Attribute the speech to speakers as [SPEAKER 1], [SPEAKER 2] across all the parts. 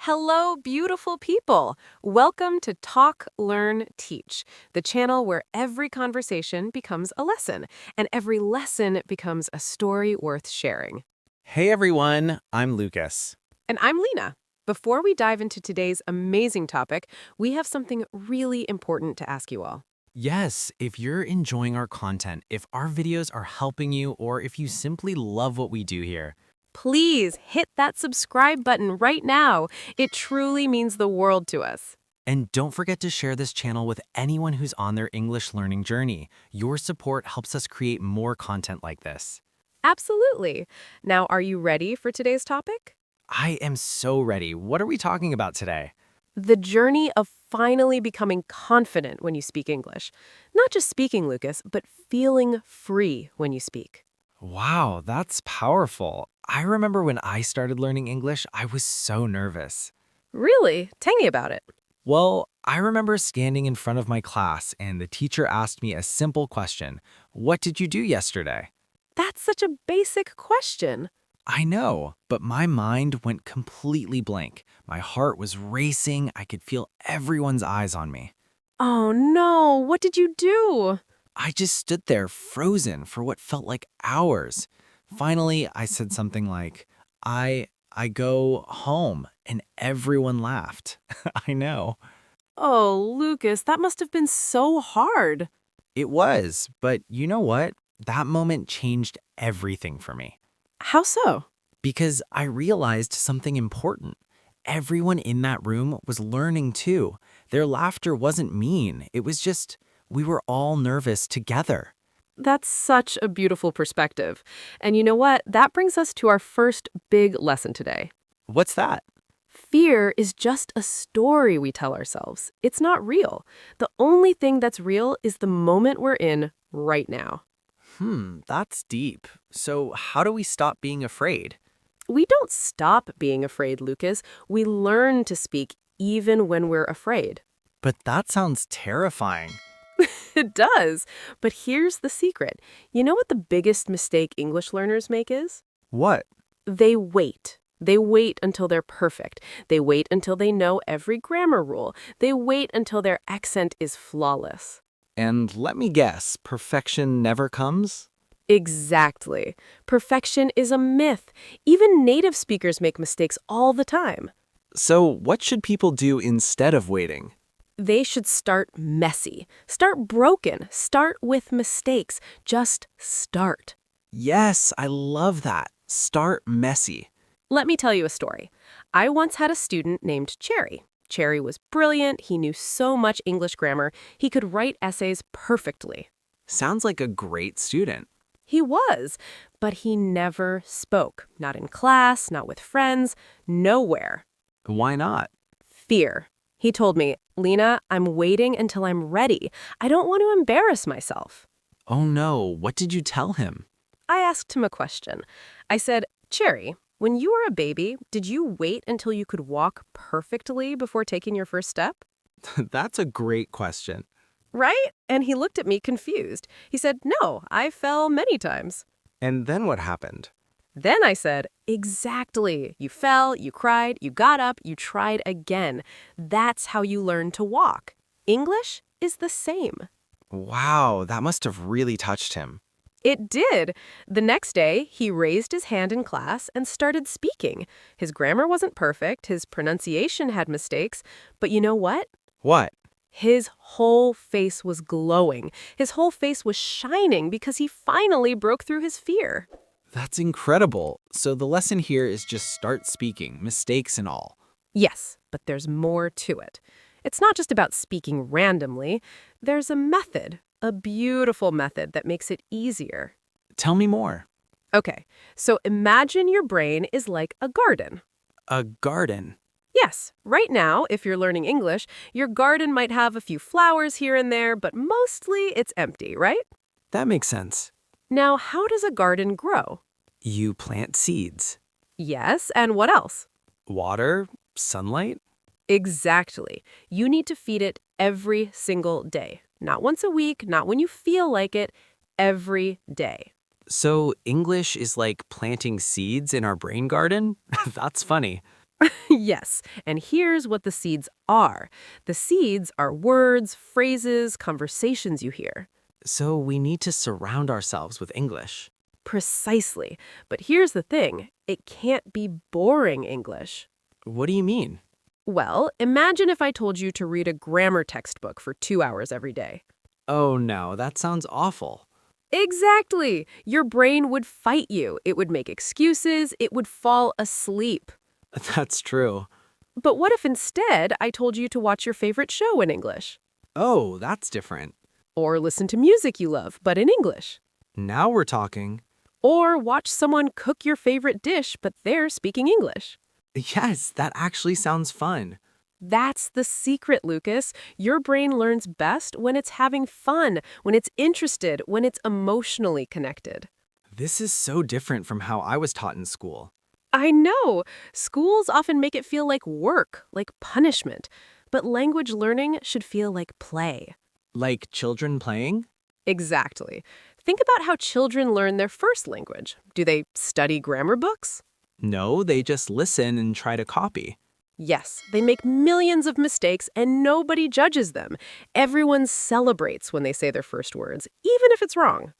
[SPEAKER 1] Hello, beautiful people. Welcome to Talk, Learn, Teach, the channel where every conversation becomes a lesson, and every lesson becomes a story worth sharing.
[SPEAKER 2] Hey everyone, I'm Lucas.
[SPEAKER 1] And I'm Lena. Before we dive into today's amazing topic, we have something really important to ask you all.
[SPEAKER 2] Yes, if you're enjoying our content, if our videos are helping you, or if you simply love what we do here,
[SPEAKER 1] Please hit that subscribe button right now. It truly means the world to us.
[SPEAKER 2] and don't forget to share this channel with anyone who's on their English learning journey. Your support helps us create more content like this.
[SPEAKER 1] Absolutely. Now, are you ready for today's topic?
[SPEAKER 2] I am so ready. What are we talking about today?
[SPEAKER 1] The journey of finally becoming confident when you speak English. Not just speaking, Lucas, but feeling free when you speak.
[SPEAKER 2] Wow, that's powerful. I remember when I started learning English, I was so nervous.
[SPEAKER 1] Really? Tell me about it.
[SPEAKER 2] Well, I remember standing in front of my class and the teacher asked me a simple question. What did you do yesterday?
[SPEAKER 1] That's such a basic question.
[SPEAKER 2] I know, but my mind went completely blank. My heart was racing. I could feel everyone's eyes on me.
[SPEAKER 1] Oh no, what did you do?
[SPEAKER 2] I just stood there frozen for what felt like hours. Finally, I said something like, I go home, and everyone laughed. I know.
[SPEAKER 1] Oh, Lucas, that must have been so hard.
[SPEAKER 2] It was, but you know what? That moment changed everything for me.
[SPEAKER 1] How so?
[SPEAKER 2] Because I realized something important. Everyone in that room was learning too. Their laughter wasn't mean. It was just, we were all nervous together.
[SPEAKER 1] That's such a beautiful perspective. And you know what? That brings us to our first big lesson today.
[SPEAKER 2] What's that?
[SPEAKER 1] Fear is just a story we tell ourselves. It's not real. The only thing that's real is the moment we're in right now.
[SPEAKER 2] That's deep. So how do we stop being afraid?
[SPEAKER 1] We don't stop being afraid, Lucas. We learn to speak even when we're afraid.
[SPEAKER 2] But that sounds terrifying.
[SPEAKER 1] It does. But here's the secret. You know what the biggest mistake English learners make is?
[SPEAKER 2] What?
[SPEAKER 1] They wait. They wait until they're perfect. They wait until they know every grammar rule. They wait until their accent is flawless.
[SPEAKER 2] And let me guess, perfection never comes?
[SPEAKER 1] Exactly. Perfection is a myth. Even native speakers make mistakes all the time.
[SPEAKER 2] So what should people do instead of waiting?
[SPEAKER 1] They should start messy. Start broken. Start with mistakes. Just start.
[SPEAKER 2] Yes, I love that. Start messy.
[SPEAKER 1] Let me tell you a story. I once had a student named Cherry. Cherry was brilliant. He knew so much English grammar. He could write essays perfectly.
[SPEAKER 2] Sounds like a great student.
[SPEAKER 1] He was, but he never spoke. Not in class, not with friends, nowhere.
[SPEAKER 2] Why not?
[SPEAKER 1] Fear. He told me, Lena, I'm waiting until I'm ready. I don't want to embarrass myself.
[SPEAKER 2] Oh no, what did you tell him?
[SPEAKER 1] I asked him a question. I said, Cherry, when you were a baby, did you wait until you could walk perfectly before taking your first step?
[SPEAKER 2] That's a great question.
[SPEAKER 1] Right? And he looked at me confused. He said, no, I fell many times.
[SPEAKER 2] And then what happened?
[SPEAKER 1] Then I said, exactly. You fell, you cried, you got up, you tried again. That's how you learn to walk. English is the same.
[SPEAKER 2] Wow, that must have really touched him.
[SPEAKER 1] It did. The next day, he raised his hand in class and started speaking. His grammar wasn't perfect, his pronunciation had mistakes, but you know what?
[SPEAKER 2] What?
[SPEAKER 1] His whole face was glowing. His whole face was shining because he finally broke through his fear.
[SPEAKER 2] That's incredible. So the lesson here is just start speaking, mistakes and all.
[SPEAKER 1] Yes, but there's more to it. It's not just about speaking randomly. There's a method, a beautiful method that makes it easier.
[SPEAKER 2] Tell me more.
[SPEAKER 1] Okay, so imagine your brain is like a garden.
[SPEAKER 2] A garden.
[SPEAKER 1] Yes, right now, if you're learning English, your garden might have a few flowers here and there, but mostly it's empty, right?
[SPEAKER 2] That makes sense.
[SPEAKER 1] Now, how does a garden grow?
[SPEAKER 2] You plant seeds.
[SPEAKER 1] Yes, and what else?
[SPEAKER 2] Water, sunlight.
[SPEAKER 1] Exactly. You need to feed it every single day. Not once a week, not when you feel like it, every day.
[SPEAKER 2] So English is like planting seeds in our brain garden? That's funny.
[SPEAKER 1] Yes, and here's what the seeds are. The seeds are words, phrases, conversations you hear.
[SPEAKER 2] So we need to surround ourselves with English.
[SPEAKER 1] Precisely. But here's the thing. It can't be boring English.
[SPEAKER 2] What do you mean?
[SPEAKER 1] Well, imagine if I told you to read a grammar textbook for 2 hours every day.
[SPEAKER 2] Oh no, that sounds awful.
[SPEAKER 1] Exactly. Your brain would fight you. It would make excuses. It would fall asleep.
[SPEAKER 2] That's true.
[SPEAKER 1] But what if instead I told you to watch your favorite show in English?
[SPEAKER 2] Oh, that's different.
[SPEAKER 1] Or listen to music you love, but in English?
[SPEAKER 2] Now we're talking.
[SPEAKER 1] Or watch someone cook your favorite dish, but they're speaking English?
[SPEAKER 2] Yes, that actually sounds fun.
[SPEAKER 1] That's the secret, Lucas. Your brain learns best when it's having fun, when it's interested, when it's emotionally connected.
[SPEAKER 2] This is so different from how I was taught in school.
[SPEAKER 1] I know. Schools often make it feel like work, like punishment. But language learning should feel like play.
[SPEAKER 2] Like children playing?
[SPEAKER 1] Exactly. Think about how children learn their first language. Do they study grammar books?
[SPEAKER 2] No, they just listen and try to copy.
[SPEAKER 1] Yes, they make millions of mistakes and nobody judges them. Everyone celebrates when they say their first words, even if it's wrong.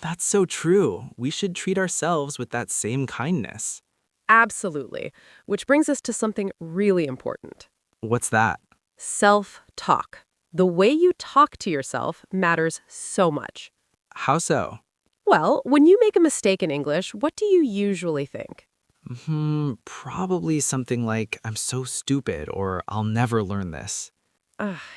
[SPEAKER 2] That's so true. We should treat ourselves with that same kindness.
[SPEAKER 1] Absolutely. Which brings us to something really important.
[SPEAKER 2] What's that?
[SPEAKER 1] Self-talk. The way you talk to yourself matters so much.
[SPEAKER 2] How so?
[SPEAKER 1] Well, when you make a mistake in English, what do you usually think?
[SPEAKER 2] Probably something like, I'm so stupid, or I'll never learn this.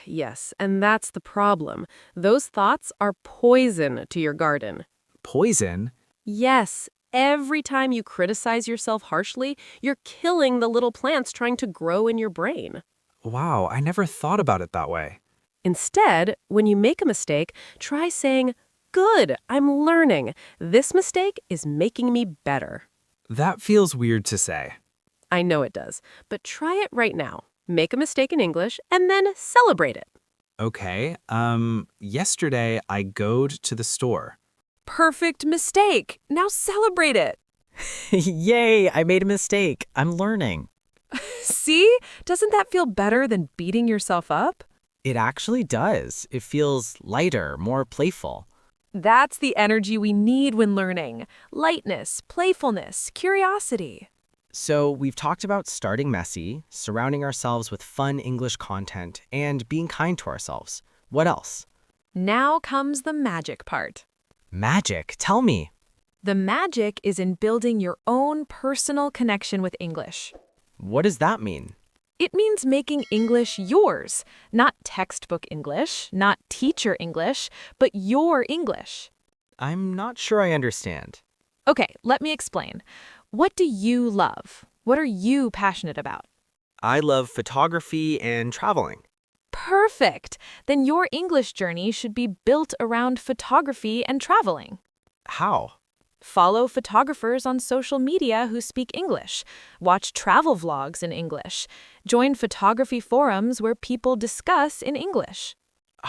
[SPEAKER 1] Yes, and that's the problem. Those thoughts are poison to your garden.
[SPEAKER 2] Poison?
[SPEAKER 1] Yes, every time you criticize yourself harshly, you're killing the little plants trying to grow in your brain.
[SPEAKER 2] Wow, I never thought about it that way.
[SPEAKER 1] Instead, when you make a mistake, try saying, "Good, I'm learning. This mistake is making me better."
[SPEAKER 2] That feels weird to say.
[SPEAKER 1] I know it does, but try it right now. Make a mistake in English and then celebrate it.
[SPEAKER 2] Okay, yesterday I goed to the store.
[SPEAKER 1] Perfect mistake. Now celebrate it.
[SPEAKER 3] Yay, I made a mistake. I'm learning.
[SPEAKER 1] See? Doesn't that feel better than beating yourself up?
[SPEAKER 3] It actually does. It feels lighter, more playful.
[SPEAKER 1] That's the energy we need when learning. Lightness, playfulness, curiosity.
[SPEAKER 3] So we've talked about starting messy, surrounding ourselves with fun English content, and being kind to ourselves. What else?
[SPEAKER 1] Now comes the magic part.
[SPEAKER 3] Magic, tell me.
[SPEAKER 4] The magic is in building your own personal connection with English.
[SPEAKER 3] What does that mean?
[SPEAKER 4] It means making English yours, not textbook English, not teacher English, but your English.
[SPEAKER 3] I'm not sure I understand.
[SPEAKER 4] Okay, let me explain. What do you love? What are you passionate about?
[SPEAKER 2] I love photography and traveling.
[SPEAKER 4] Perfect! Then your English journey should be built around photography and traveling.
[SPEAKER 2] How?
[SPEAKER 4] Follow photographers on social media who speak English. Watch travel vlogs in English. Join photography forums where people discuss in English.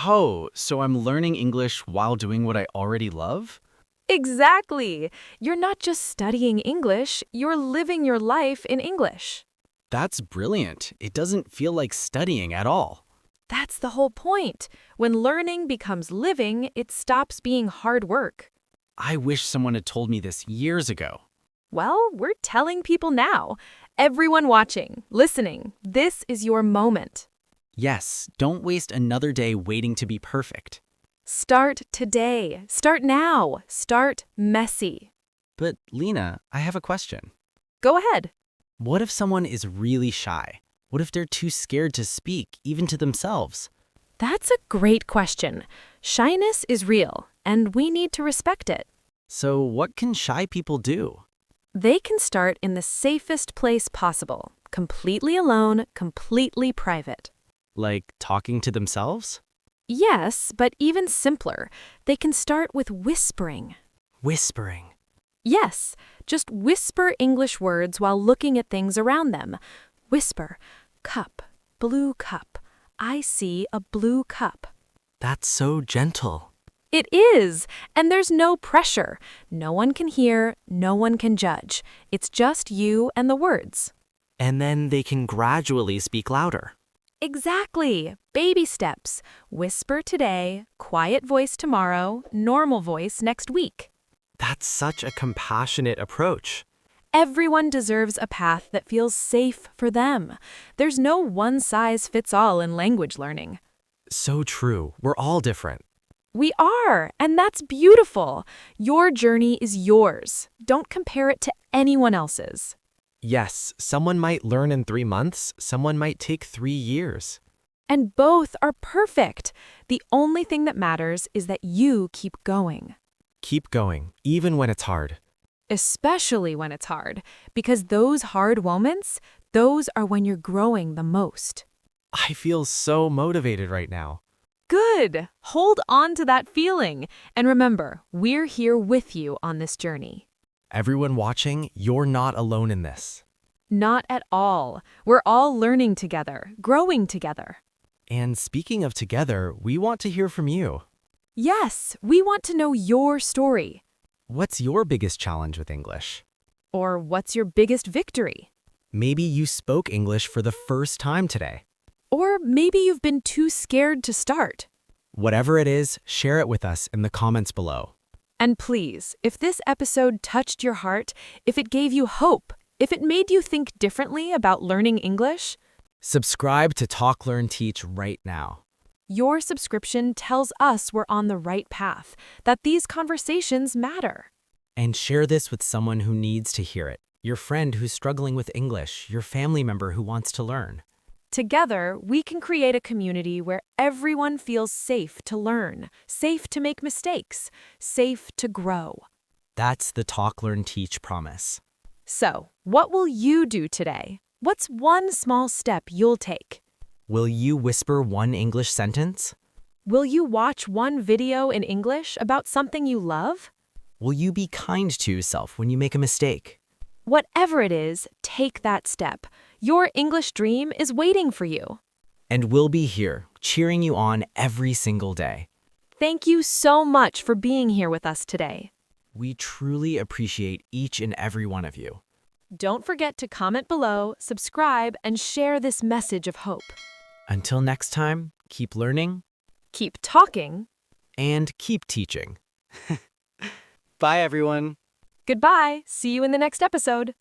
[SPEAKER 2] Oh, so I'm learning English while doing what I already love?
[SPEAKER 4] Exactly! You're not just studying English, you're living your life in English.
[SPEAKER 2] That's brilliant. It doesn't feel like studying at all.
[SPEAKER 4] That's the whole point. When learning becomes living, it stops being hard work.
[SPEAKER 2] I wish someone had told me this years ago.
[SPEAKER 4] Well, we're telling people now. Everyone watching, listening, this is your moment.
[SPEAKER 2] Yes, don't waste another day waiting to be perfect.
[SPEAKER 4] Start today. Start now. Start messy.
[SPEAKER 2] But Lena, I have a question.
[SPEAKER 4] Go ahead.
[SPEAKER 2] What if someone is really shy? What if they're too scared to speak, even to themselves?
[SPEAKER 4] That's a great question. Shyness is real, and we need to respect it.
[SPEAKER 2] So what can shy people do?
[SPEAKER 4] They can start in the safest place possible, completely alone, completely private.
[SPEAKER 2] Like talking to themselves?
[SPEAKER 4] Yes, but even simpler. They can start with whispering.
[SPEAKER 2] Whispering.
[SPEAKER 4] Yes, just whisper English words while looking at things around them. Whisper, cup, blue cup. I see a blue cup.
[SPEAKER 2] That's so gentle.
[SPEAKER 4] It is, and there's no pressure. No one can hear, no one can judge. It's just you and the words.
[SPEAKER 3] And then they can gradually speak louder.
[SPEAKER 4] Exactly. Baby steps. Whisper today, quiet voice tomorrow, normal voice next week.
[SPEAKER 3] That's such a compassionate approach.
[SPEAKER 4] Everyone deserves a path that feels safe for them. There's no one-size-fits-all in language learning.
[SPEAKER 3] So true. We're all different.
[SPEAKER 4] We are, and that's beautiful. Your journey is yours. Don't compare it to anyone else's.
[SPEAKER 3] Yes, someone might learn in 3 months, someone might take 3 years.
[SPEAKER 4] And both are perfect. The only thing that matters is that you keep going.
[SPEAKER 3] Keep going, even when it's hard.
[SPEAKER 4] Especially when it's hard, because those hard moments, those are when you're growing the most.
[SPEAKER 3] I feel so motivated right now.
[SPEAKER 4] Good. Hold on to that feeling. And remember, we're here with you on this journey.
[SPEAKER 3] Everyone watching, you're not alone in this.
[SPEAKER 4] Not at all. We're all learning together, growing together.
[SPEAKER 3] And speaking of together, we want to hear from you.
[SPEAKER 4] Yes, we want to know your story.
[SPEAKER 3] What's your biggest challenge with English?
[SPEAKER 4] Or what's your biggest victory?
[SPEAKER 3] Maybe you spoke English for the first time today.
[SPEAKER 4] Or maybe you've been too scared to start.
[SPEAKER 3] Whatever it is, share it with us in the comments below.
[SPEAKER 4] And please, if this episode touched your heart, if it gave you hope, if it made you think differently about learning English,
[SPEAKER 3] Subscribe to Talk, Learn, Teach right now.
[SPEAKER 4] your subscription tells us we're on the right path, that these conversations matter.
[SPEAKER 3] And share this with someone who needs to hear it. Your friend who's struggling with English, your family member who wants to learn.
[SPEAKER 4] Together, we can create a community where everyone feels safe to learn, safe to make mistakes, safe to grow.
[SPEAKER 3] That's the Talk, Learn, Teach promise.
[SPEAKER 4] So, what will you do today? What's one small step you'll take?
[SPEAKER 3] Will you whisper one English sentence?
[SPEAKER 4] Will you watch one video in English about something you love?
[SPEAKER 3] Will you be kind to yourself when you make a mistake?
[SPEAKER 4] Whatever it is, take that step. Your English dream is waiting for you.
[SPEAKER 3] And we'll be here, cheering you on every single day.
[SPEAKER 4] Thank you so much for being here with us today.
[SPEAKER 3] We truly appreciate each and every one of you.
[SPEAKER 4] Don't forget to comment below, subscribe, and share this message of hope.
[SPEAKER 3] Until next time, keep learning
[SPEAKER 4] Keep talking.
[SPEAKER 3] and keep teaching. Bye, everyone.
[SPEAKER 4] Goodbye. See you in the next episode.